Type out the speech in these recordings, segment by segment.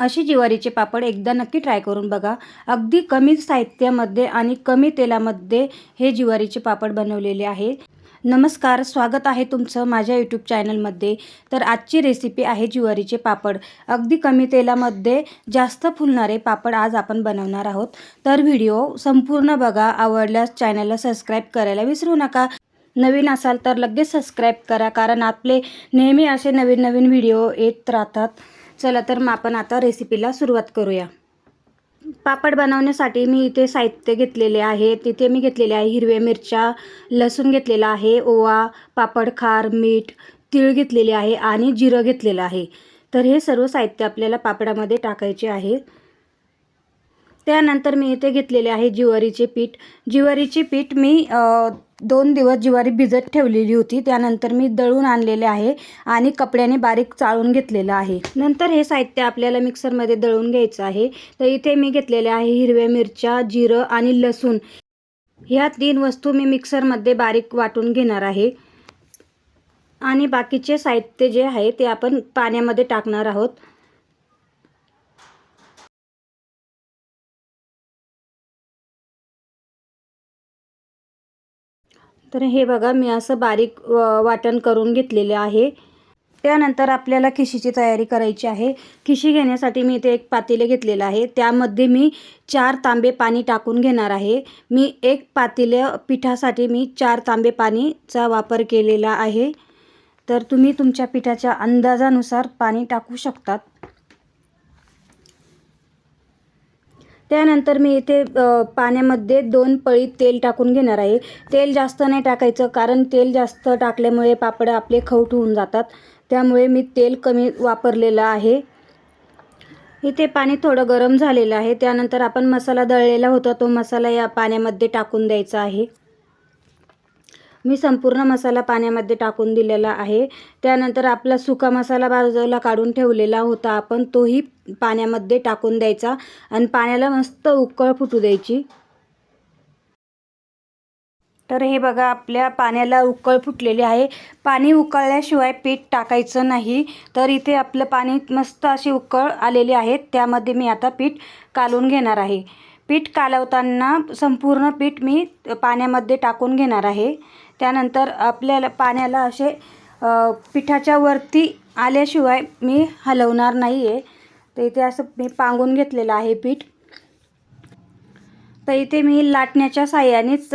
अशी ज्वारीचे पापड एकदा नक्की ट्राय करून बघा। अगदी कमी साहित्यामध्ये आणि कमी तेलामध्ये हे ज्वारीचे पापड बनवलेले आहे। नमस्कार, स्वागत आहे तुमचं माझ्या यूट्यूब चॅनलमध्ये। तर आजची रेसिपी आहे ज्वारीचे पापड। अगदी कमी तेलामध्ये जास्त फुलणारे पापड आज आपण बनवणार आहोत। तर व्हिडिओ संपूर्ण बघा। आवडल्यास चॅनलला सबस्क्राईब करायला विसरू नका। नवीन असाल तर लगेच सबस्क्राईब करा, कारण आपले नेहमी असे नवीन नवीन व्हिडिओ येत राहतात। चला तर मग आपण आता रेसिपीला सुरुवात करूया। पापड बनवण्यासाठी मी इथे साहित्य घेतलेले आहे। तिथे मी घेतलेले आहे हिरव्या मिरच्या, लसूण घेतलेला आहे, ओवा, पापड खार, मीठ, तीळ घेतलेले आहे आणि जिरं घेतलेलं आहे। तर हे सर्व साहित्य आपल्याला पापडामध्ये टाकायचे आहे। त्यानंतर मी इथे घेतलेले आहे ज्वारीचे पीठ। ज्वारीचे पीठ मी 2 दिवस ज्वारी भिजत ठेवलेली होती। त्यानंतर मी दळून आणलेले आहे आणि कपड्याने बारीक चाळून घेतलेलं आहे। नंतर हे साहित्य आपल्याला मिक्सरमध्ये दळून घ्यायचं आहे। तर इथे मी घेतलेले आहे हिरव्या मिरच्या, जिरं आणि लसूण। ह्या 3 वस्तू मी मिक्सरमध्ये बारीक वाटून घेणार आहे आणि बाकीचे साहित्य जे आहे ते आपण पाण्यामध्ये टाकणार आहोत। तर हे बघा, मी असं बारीक वाटण करून घेतलेले आहे। त्यानंतर आपल्याला खिशीची तयारी करायची आहे। खिशी घेण्यासाठी मी इथे एक पातेले घेतलेलं आहे। त्यामध्ये मी 4 तांबे पाणी टाकून घेणार आहे। मी 1 पातेले पिठासाठी मी 4 तांबे पाणीचा वापर केलेला आहे। तर तुम्ही तुमच्या पिठाच्या अंदाजानुसार पाणी टाकू शकतात। त्यानंतर मी इथे पाण्यामध्ये 2 पळी तेल टाकून घेणार आहे। तेल जास्त नाही टाकायचं, कारण तेल जास्त टाकल्यामुळे पापड आपले खवट होऊन जातात। त्यामुळे मी तेल कमी वापरलेलं आहे। इथे पाणी थोडं गरम झालेलं आहे। त्यानंतर आपण मसाला दळलेला होता, तो मसाला या पाण्यामध्ये टाकून द्यायचा आहे। मी संपूर्ण मसाला पाण्यामध्ये टाकून दिलेला आहे। त्यानंतर आपला सुका मसाला बाजूला काढून ठेवलेला होता आपण, तोही पाण्यामध्ये टाकून द्यायचा आणि पाण्याला मस्त उकळ फुटू द्यायची। तर हे बघा, आपल्या पाण्याला उकळ फुटलेली आहे। पाणी उकळल्याशिवाय पीठ टाकायचं नाही। तर इथे आपलं पाणी मस्त अशी उकळ आलेली आहे। त्यामध्ये मी आता पीठ कालवून घेणार आहे। पीठ कालवताना संपूर्ण पीठ मी पाण्यामध्ये टाकून घेणार आहे। त्यानंतर आपल्याला पाण्याला असे पिठाच्या वरती आल्याशिवाय मी हलवणार नाही आहे। तर इथे असं मी पांगून घेतलेलं आहे पीठ। तर इथे मी लाटण्याच्या साहाय्यानेच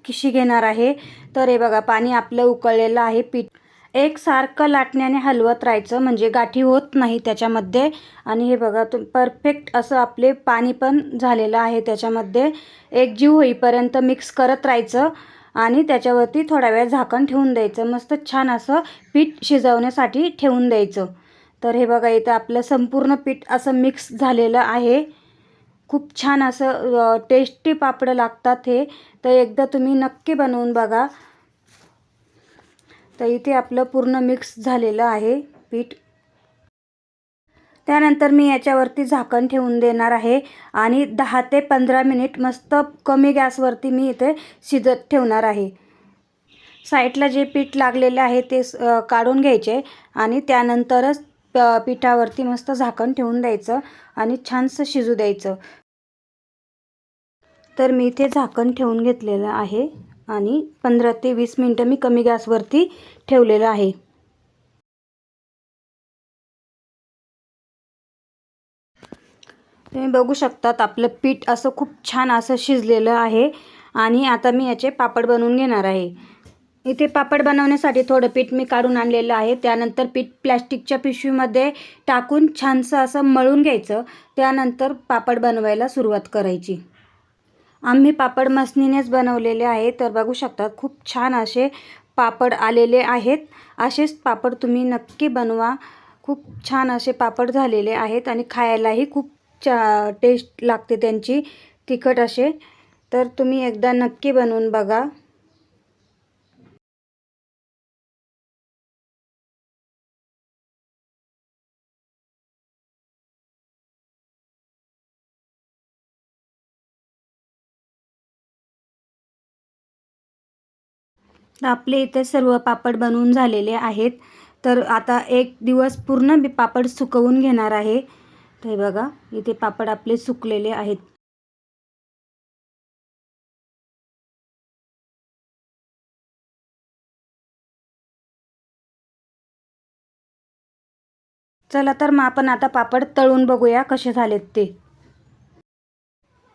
खिशी घेणार आहे। तर हे बघा, पाणी आपलं उकळलेलं आहे। पीठ एकसारखं लाटण्याने हलवत राहायचं, म्हणजे गाठी होत नाही त्याच्यामध्ये। आणि हे बघा, परफेक्ट असं आपले पाणी पण झालेलं आहे। त्याच्यामध्ये एकजीव होईपर्यंत मिक्स करत राहायचं आणि त्याच्यावरती थोडा वेळ झाकण ठेवून द्यायचं। मस्त छान असं पीठ शिजवण्यासाठी ठेवून द्यायचं। तर हे बघा, इथं आपलं संपूर्ण पीठ असं मिक्स झालेलं आहे। खूप छान असं टेस्टी पापड लागतात हे। तर एकदा तुम्ही नक्की बनवून बघा। तर इथे आपलं पूर्ण मिक्स झालेलं आहे पीठ। त्यानंतर मी याच्यावरती झाकण ठेवून देणार आहे आणि 10 ते 15 मिनिट मस्त कमी गॅसवरती मी इथे शिजत ठेवणार आहे। साईडला जे पीठ लागलेले आहे ते काढून घ्यायचे आणि त्यानंतरच पिठावरती मस्त झाकण ठेवून द्यायचं आणि छानसं शिजू द्यायचं। तर मी इथे झाकण ठेवून घेतलेलं आहे आणि 15 ते 20 मिनिटं मी कमी गॅसवरती ठेवलेलं आहे। तुम्ही बघू शकतात, आपलं पीठ असं खूप छान असं शिजलेलं आहे आणि आता मी याचे पापड बनवून घेणार आहे। इथे पापड बनवण्यासाठी थोडं पीठ मी काढून आणलेलं आहे। त्यानंतर पीठ प्लॅस्टिकच्या पिशवीमध्ये टाकून छानसं असं मळून घ्यायचं। त्यानंतर पापड बनवायला सुरुवात करायची। आम्ही पापड मसनीनेच बनवलेले आहे। तर बघू शकता, खूप छान असे पापड आलेले आहेत। असेच पापड तुम्ही नक्की बनवा। खूप छान असे पापड झालेले आहेत आणि खायलाही खूप टेस्ट लागते त्यांची, तिखट असे। तर तुम्ही एकदा नक्की बनवून बघा। तर आपले इथे सर्व पापड बनवून झालेले आहेत। तर आता 1 दिवस पूर्ण मी पापड सुकवून घेणार आहे। तर हे बघा इथे पापड आपले सुकलेले आहेत. चला तर मग आपण आता पापड तळून बघूया कसे झालेत ते.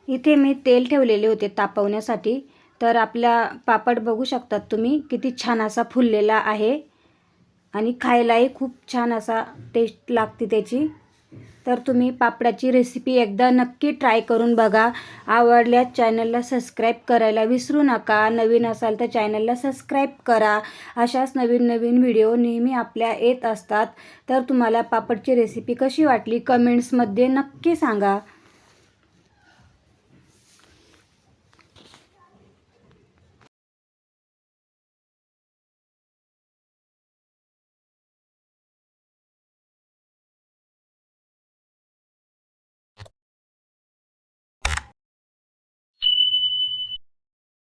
इथे मी तेल ठेवलेले होते तापवण्यासाठी. तर आपला पापड बघू शकतात तुम्ही किती छान असा फुललेला आहे आणि खायलाही खूप छान असा टेस्ट लागते त्याची. तर तुम्ही पापडाची रेसिपी एकदा नक्की ट्राय करून बघा. आवडल्यास चॅनलला सबस्क्राईब करायला विसरू नका. नवीन असाल तर चॅनलला सबस्क्राईब करा. अशाच नवीन नवीन व्हिडिओ नेहमी आपल्या येत असतात. तर तुम्हाला पापडची रेसिपी कशी वाटली कमेंट्समध्ये नक्की सांगा.